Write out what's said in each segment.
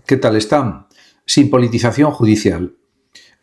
¿Qué tal están? Sin politización judicial.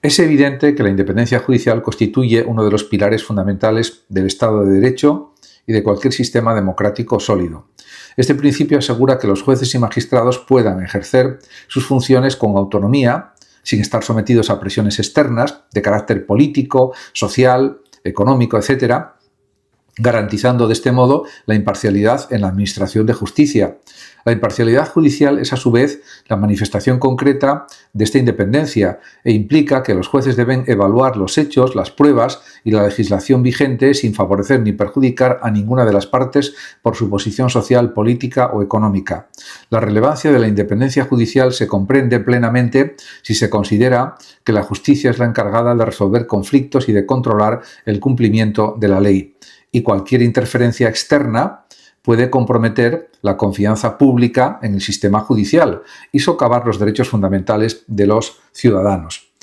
Es evidente que la independencia judicial constituye uno de los pilares fundamentales del Estado de Derecho y de cualquier sistema democrático sólido. Este principio asegura que los jueces y magistrados puedan ejercer sus funciones con autonomía, sin estar sometidos a presiones externas de carácter político, social, económico, etc., garantizando de este modo la imparcialidad en la administración de justicia. La imparcialidad judicial es a su vez la manifestación concreta de esta independencia e implica que los jueces deben evaluar los hechos, las pruebas y la legislación vigente sin favorecer ni perjudicar a ninguna de las partes por su posición social, política o económica. La relevancia de la independencia judicial se comprende plenamente si se considera que la justicia es la encargada de resolver conflictos y de controlar el cumplimiento de la ley. Y cualquier interferencia externa puede comprometer la confianza pública en el sistema judicial y socavar los derechos fundamentales de los ciudadanos.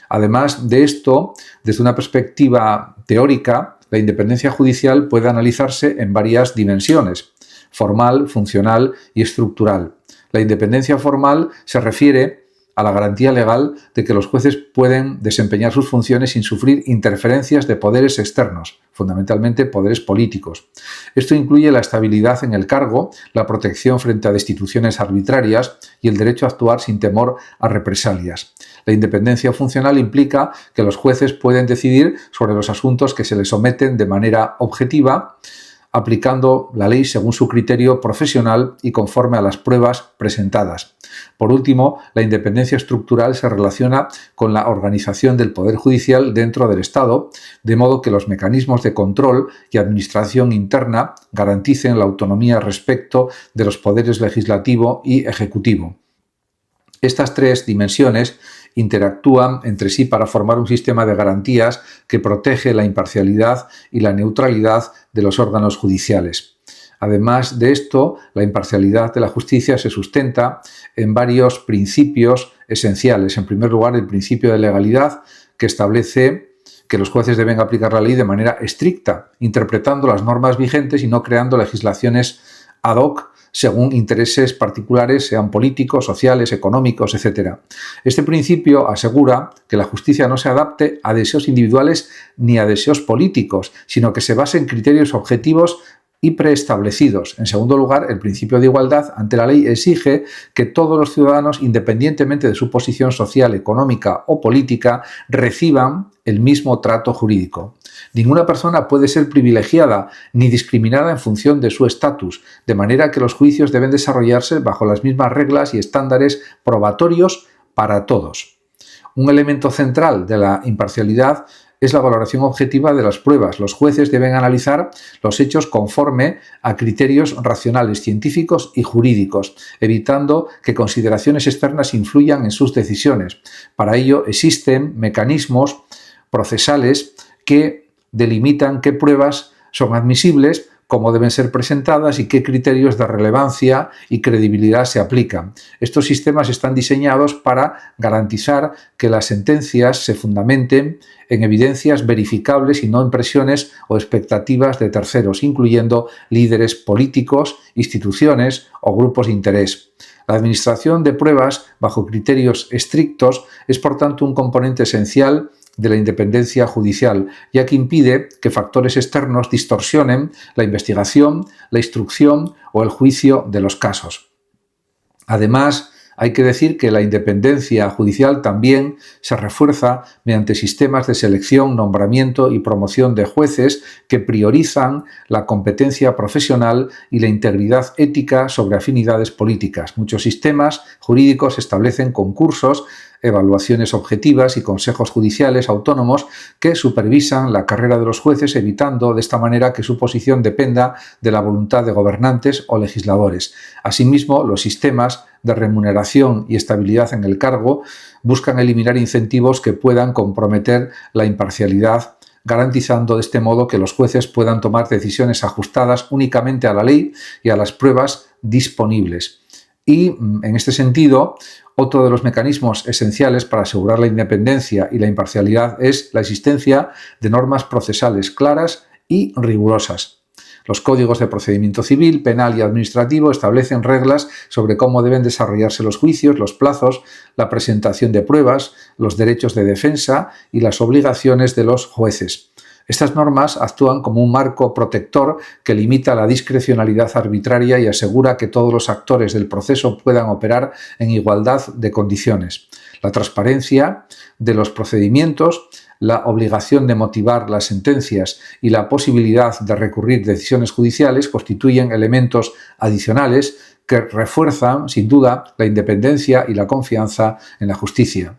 Además de esto, desde una perspectiva teórica, la independencia judicial puede analizarse en varias dimensiones: formal, funcional y estructural. La independencia formal se refiere a la garantía legal de que los jueces pueden desempeñar sus funciones sin sufrir interferencias de poderes externos, fundamentalmente poderes políticos. Esto incluye la estabilidad en el cargo, la protección frente a destituciones arbitrarias y el derecho a actuar sin temor a represalias. La independencia funcional implica que los jueces pueden decidir sobre los asuntos que se les someten de manera objetiva, aplicando la ley según su criterio profesional y conforme a las pruebas presentadas. Por último, la independencia estructural se relaciona con la organización del Poder Judicial dentro del Estado, de modo que los mecanismos de control y administración interna garanticen la autonomía respecto de los poderes legislativo y ejecutivo. Estas tres dimensiones interactúan entre sí para formar un sistema de garantías que protege la imparcialidad y la neutralidad de los órganos judiciales. Además de esto, la imparcialidad de la justicia se sustenta en varios principios esenciales. En primer lugar, el principio de legalidad, que establece que los jueces deben aplicar la ley de manera estricta, interpretando las normas vigentes y no creando legislaciones ad hoc según intereses particulares, sean políticos, sociales, económicos, etc. Este principio asegura que la justicia no se adapte a deseos individuales ni a deseos políticos, sino que se base en criterios objetivos y preestablecidos. En segundo lugar, el principio de igualdad ante la ley exige que todos los ciudadanos, independientemente de su posición social, económica o política, reciban el mismo trato jurídico. Ninguna persona puede ser privilegiada ni discriminada en función de su estatus, de manera que los juicios deben desarrollarse bajo las mismas reglas y estándares probatorios para todos. Un elemento central de la imparcialidad es la valoración objetiva de las pruebas. Los jueces deben analizar los hechos conforme a criterios racionales, científicos y jurídicos, evitando que consideraciones externas influyan en sus decisiones. Para ello existen mecanismos procesales que delimitan qué pruebas son admisibles, cómo deben ser presentadas y qué criterios de relevancia y credibilidad se aplican. Estos sistemas están diseñados para garantizar que las sentencias se fundamenten en evidencias verificables y no en presiones o expectativas de terceros, incluyendo líderes políticos, instituciones o grupos de interés. La administración de pruebas bajo criterios estrictos es, por tanto, un componente esencial de la independencia judicial, ya que impide que factores externos distorsionen la investigación, la instrucción o el juicio de los casos. Además, hay que decir que la independencia judicial también se refuerza mediante sistemas de selección, nombramiento y promoción de jueces que priorizan la competencia profesional y la integridad ética sobre afinidades políticas. Muchos sistemas jurídicos establecen concursos, evaluaciones objetivas y consejos judiciales autónomos que supervisan la carrera de los jueces, evitando de esta manera que su posición dependa de la voluntad de gobernantes o legisladores. Asimismo, los sistemas de remuneración y estabilidad en el cargo buscan eliminar incentivos que puedan comprometer la imparcialidad, garantizando de este modo que los jueces puedan tomar decisiones ajustadas únicamente a la ley y a las pruebas disponibles. Y, en este sentido, otro de los mecanismos esenciales para asegurar la independencia y la imparcialidad es la existencia de normas procesales claras y rigurosas. Los códigos de procedimiento civil, penal y administrativo establecen reglas sobre cómo deben desarrollarse los juicios, los plazos, la presentación de pruebas, los derechos de defensa y las obligaciones de los jueces. Estas normas actúan como un marco protector que limita la discrecionalidad arbitraria y asegura que todos los actores del proceso puedan operar en igualdad de condiciones. La transparencia de los procedimientos, la obligación de motivar las sentencias y la posibilidad de recurrir decisiones judiciales constituyen elementos adicionales que refuerzan, sin duda, la independencia y la confianza en la justicia.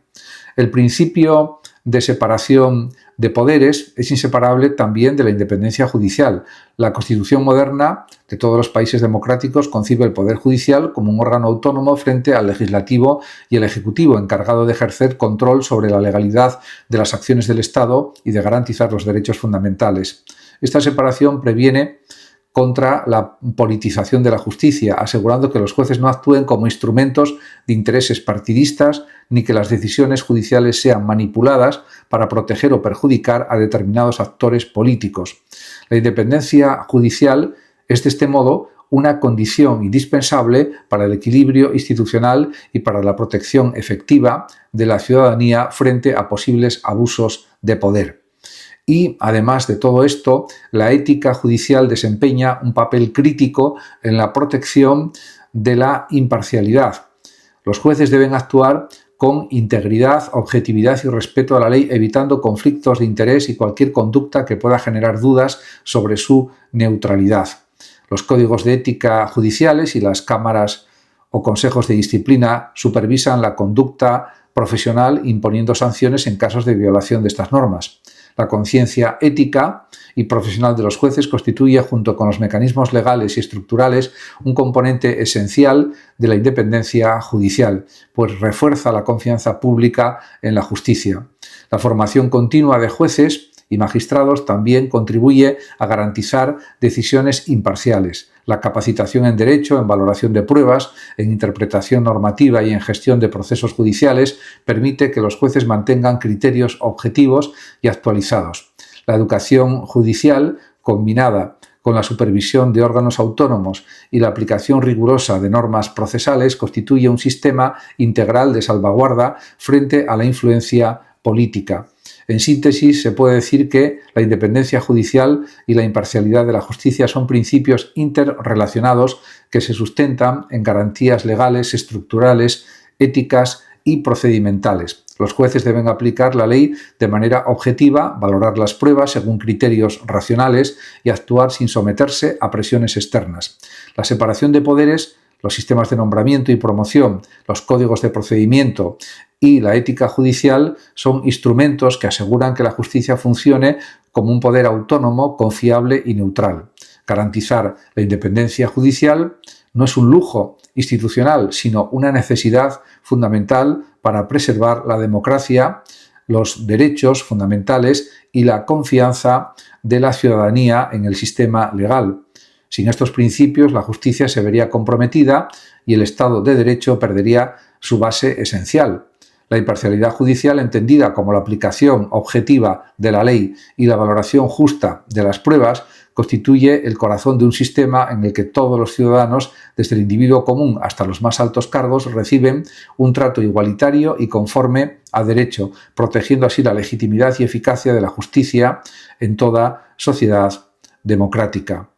El principio de separación de poderes es inseparable también de la independencia judicial. La Constitución moderna de todos los países democráticos concibe el Poder Judicial como un órgano autónomo frente al Legislativo y el Ejecutivo, encargado de ejercer control sobre la legalidad de las acciones del Estado y de garantizar los derechos fundamentales. Esta separación previene contra la politización de la justicia, asegurando que los jueces no actúen como instrumentos de intereses partidistas ni que las decisiones judiciales sean manipuladas para proteger o perjudicar a determinados actores políticos. La independencia judicial es de este modo una condición indispensable para el equilibrio institucional y para la protección efectiva de la ciudadanía frente a posibles abusos de poder. Y, además de todo esto, la ética judicial desempeña un papel crítico en la protección de la imparcialidad. Los jueces deben actuar con integridad, objetividad y respeto a la ley, evitando conflictos de interés y cualquier conducta que pueda generar dudas sobre su neutralidad. Los códigos de ética judiciales y las cámaras o consejos de disciplina supervisan la conducta profesional imponiendo sanciones en casos de violación de estas normas. La conciencia ética y profesional de los jueces constituye, junto con los mecanismos legales y estructurales, un componente esencial de la independencia judicial, pues refuerza la confianza pública en la justicia. La formación continua de jueces y magistrados también contribuye a garantizar decisiones imparciales. La capacitación en derecho, en valoración de pruebas, en interpretación normativa y en gestión de procesos judiciales permite que los jueces mantengan criterios objetivos y actualizados. La educación judicial, combinada con la supervisión de órganos autónomos y la aplicación rigurosa de normas procesales, constituye un sistema integral de salvaguarda frente a la influencia política. En síntesis, se puede decir que la independencia judicial y la imparcialidad de la justicia son principios interrelacionados que se sustentan en garantías legales, estructurales, éticas y procedimentales. Los jueces deben aplicar la ley de manera objetiva, valorar las pruebas según criterios racionales y actuar sin someterse a presiones externas. La separación de poderes, los sistemas de nombramiento y promoción, los códigos de procedimiento y la ética judicial son instrumentos que aseguran que la justicia funcione como un poder autónomo, confiable y neutral. Garantizar la independencia judicial no es un lujo institucional, sino una necesidad fundamental para preservar la democracia, los derechos fundamentales y la confianza de la ciudadanía en el sistema legal. Sin estos principios, la justicia se vería comprometida y el Estado de Derecho perdería su base esencial. La imparcialidad judicial, entendida como la aplicación objetiva de la ley y la valoración justa de las pruebas, constituye el corazón de un sistema en el que todos los ciudadanos, desde el individuo común hasta los más altos cargos, reciben un trato igualitario y conforme a derecho, protegiendo así la legitimidad y eficacia de la justicia en toda sociedad democrática.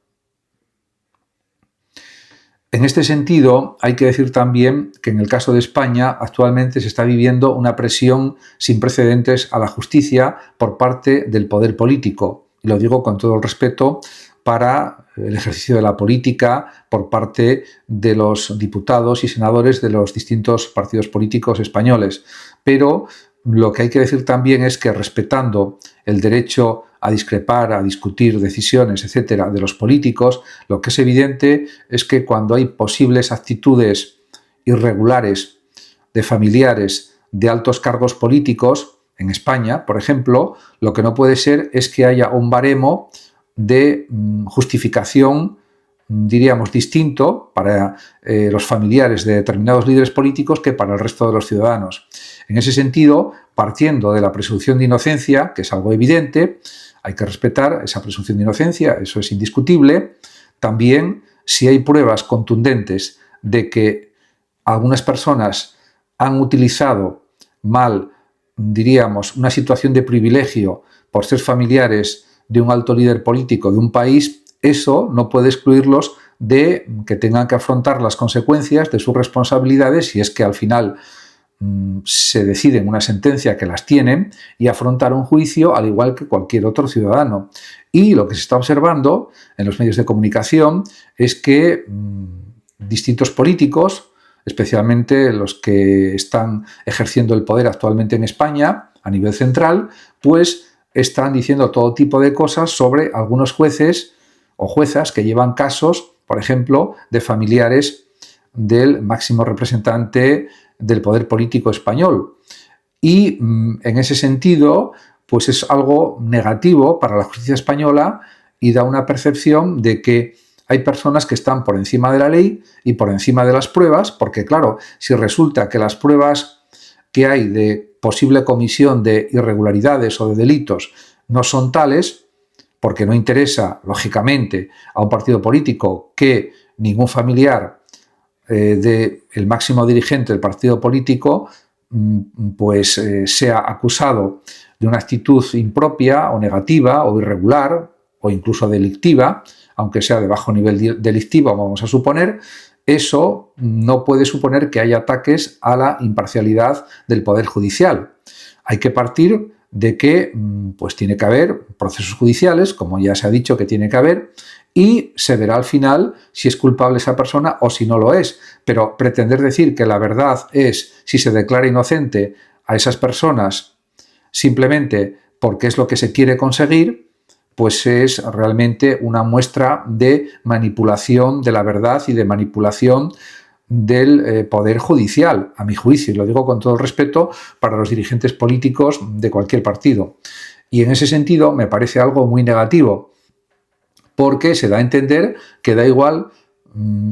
En este sentido, hay que decir también que en el caso de España actualmente se está viviendo una presión sin precedentes a la justicia por parte del poder político. Y lo digo con todo el respeto para el ejercicio de la política por parte de los diputados y senadores de los distintos partidos políticos españoles. Pero lo que hay que decir también es que, respetando el derecho a discrepar, a discutir decisiones, etcétera, de los políticos, lo que es evidente es que cuando hay posibles actitudes irregulares de familiares de altos cargos políticos, en España, por ejemplo, lo que no puede ser es que haya un baremo de justificación, diríamos, distinto para los familiares de determinados líderes políticos que para el resto de los ciudadanos. En ese sentido, partiendo de la presunción de inocencia, que es algo evidente, hay que respetar esa presunción de inocencia, eso es indiscutible. También, si hay pruebas contundentes de que algunas personas han utilizado mal, diríamos, una situación de privilegio por ser familiares de un alto líder político de un país, eso no puede excluirlos de que tengan que afrontar las consecuencias de sus responsabilidades si es que al final se decide en una sentencia que las tienen y afrontar un juicio al igual que cualquier otro ciudadano. Y lo que se está observando en los medios de comunicación es que distintos políticos, especialmente los que están ejerciendo el poder actualmente en España a nivel central, pues están diciendo todo tipo de cosas sobre algunos jueces o juezas que llevan casos, por ejemplo, de familiares del máximo representante del poder político español. Y en ese sentido, pues es algo negativo para la justicia española y da una percepción de que hay personas que están por encima de la ley y por encima de las pruebas, porque claro, si resulta que las pruebas que hay de posible comisión de irregularidades o de delitos no son tales, porque no interesa, lógicamente, a un partido político que ningún familiar del máximo dirigente del partido político pues sea acusado de una actitud impropia o negativa o irregular o incluso delictiva, aunque sea de bajo nivel delictivo, vamos a suponer, eso no puede suponer que haya ataques a la imparcialidad del Poder Judicial. Hay que partir de que pues tiene que haber procesos judiciales, como ya se ha dicho que tiene que haber, y se verá al final si es culpable esa persona o si no lo es. Pero pretender decir que la verdad es si se declara inocente a esas personas simplemente porque es lo que se quiere conseguir, pues es realmente una muestra de manipulación de la verdad y de manipulación del Poder Judicial, a mi juicio, y lo digo con todo el respeto para los dirigentes políticos de cualquier partido. Y en ese sentido me parece algo muy negativo, porque se da a entender que da igual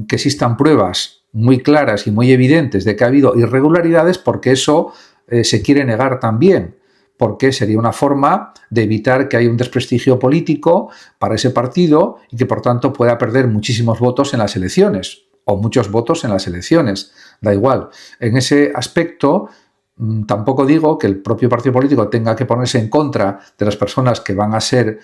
que existan pruebas muy claras y muy evidentes de que ha habido irregularidades, porque eso se quiere negar también, porque sería una forma de evitar que haya un desprestigio político para ese partido y que por tanto pueda perder muchísimos votos en las elecciones o muchos votos en las elecciones, da igual. En ese aspecto tampoco digo que el propio partido político tenga que ponerse en contra de las personas que van a ser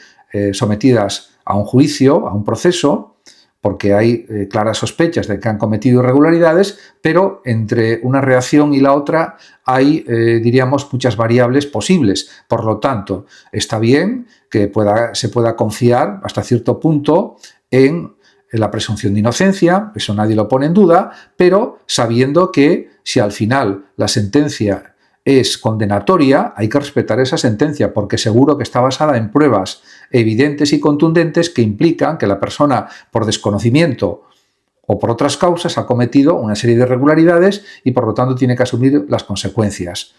sometidas a un juicio, a un proceso, porque hay claras sospechas de que han cometido irregularidades, pero entre una reacción y la otra hay, diríamos, muchas variables posibles. Por lo tanto, está bien que se pueda confiar hasta cierto punto en la presunción de inocencia, eso nadie lo pone en duda, pero sabiendo que si al final la sentencia es condenatoria, hay que respetar esa sentencia, porque seguro que está basada en pruebas evidentes y contundentes que implican que la persona, por desconocimiento o por otras causas, ha cometido una serie de irregularidades y por lo tanto tiene que asumir las consecuencias,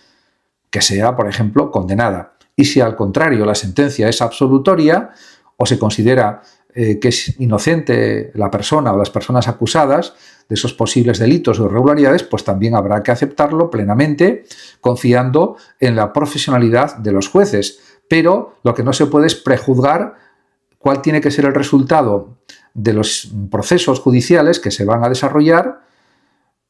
que sea, por ejemplo, condenada. Y si al contrario la sentencia es absolutoria o se considera que es inocente la persona o las personas acusadas de esos posibles delitos o irregularidades, pues también habrá que aceptarlo plenamente, confiando en la profesionalidad de los jueces. Pero lo que no se puede es prejuzgar cuál tiene que ser el resultado de los procesos judiciales que se van a desarrollar,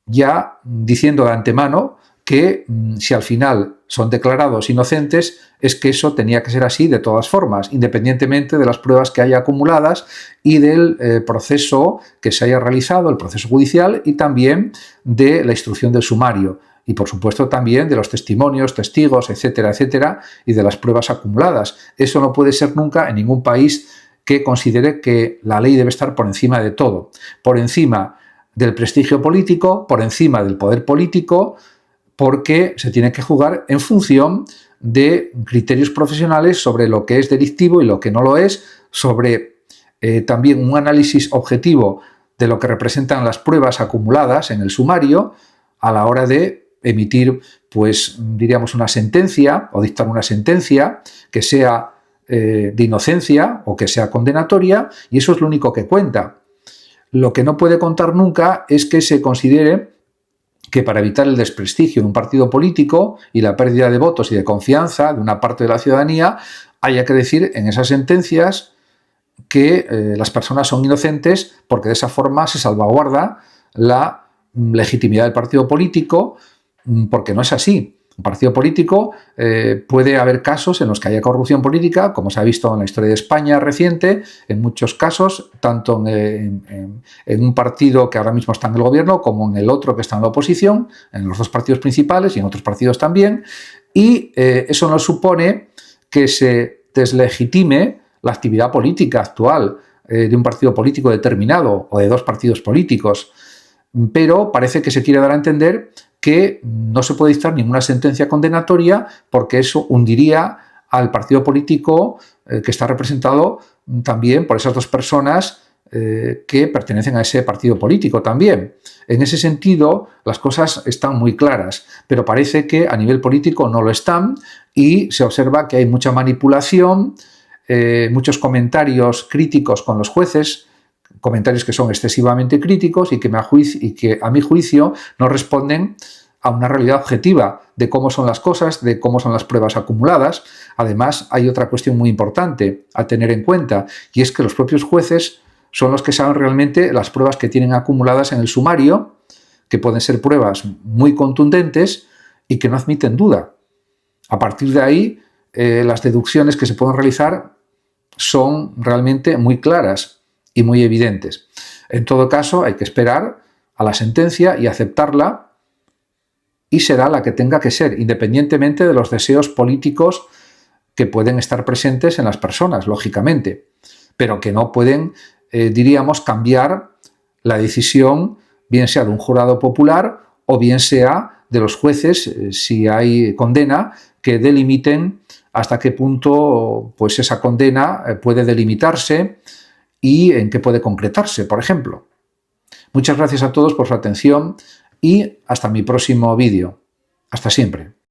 ya diciendo de antemano que si al final son declarados inocentes, es que eso tenía que ser así de todas formas, independientemente de las pruebas que haya acumuladas y del proceso que se haya realizado, el proceso judicial, y también de la instrucción del sumario. Y, por supuesto, también de los testimonios, testigos, etcétera, etcétera, y de las pruebas acumuladas. Eso no puede ser nunca en ningún país que considere que la ley debe estar por encima de todo, por encima del prestigio político, por encima del poder político, porque se tiene que jugar en función de criterios profesionales sobre lo que es delictivo y lo que no lo es, sobre también un análisis objetivo de lo que representan las pruebas acumuladas en el sumario a la hora de emitir, pues diríamos, una sentencia o dictar una sentencia que sea de inocencia o que sea condenatoria, y eso es lo único que cuenta. Lo que no puede contar nunca es que se considere que para evitar el desprestigio de un partido político y la pérdida de votos y de confianza de una parte de la ciudadanía, haya que decir en esas sentencias que las personas son inocentes porque de esa forma se salvaguarda la legitimidad del partido político, porque no es así. Un partido político puede haber casos en los que haya corrupción política, como se ha visto en la historia de España reciente, en muchos casos, tanto en un partido que ahora mismo está en el gobierno como en el otro que está en la oposición, en los dos partidos principales y en otros partidos también, y eso no supone que se deslegitime la actividad política actual de un partido político determinado o de dos partidos políticos, pero parece que se quiere dar a entender que no se puede dictar ninguna sentencia condenatoria porque eso hundiría al partido político que está representado también por esas dos personas que pertenecen a ese partido político también. En ese sentido, las cosas están muy claras, pero parece que a nivel político no lo están y se observa que hay mucha manipulación, muchos comentarios críticos con los jueces, comentarios que son excesivamente críticos y que a mi juicio no responden a una realidad objetiva de cómo son las cosas, de cómo son las pruebas acumuladas. Además, hay otra cuestión muy importante a tener en cuenta, y es que los propios jueces son los que saben realmente las pruebas que tienen acumuladas en el sumario, que pueden ser pruebas muy contundentes y que no admiten duda. A partir de ahí, las deducciones que se pueden realizar son realmente muy claras y muy evidentes. En todo caso, hay que esperar a la sentencia y aceptarla, y será la que tenga que ser, independientemente de los deseos políticos que pueden estar presentes en las personas, lógicamente, pero que no pueden, diríamos, cambiar la decisión, bien sea de un jurado popular o bien sea de los jueces, si hay condena, que delimiten hasta qué punto pues, esa condena puede delimitarse y en qué puede concretarse, por ejemplo. Muchas gracias a todos por su atención y hasta mi próximo vídeo. Hasta siempre.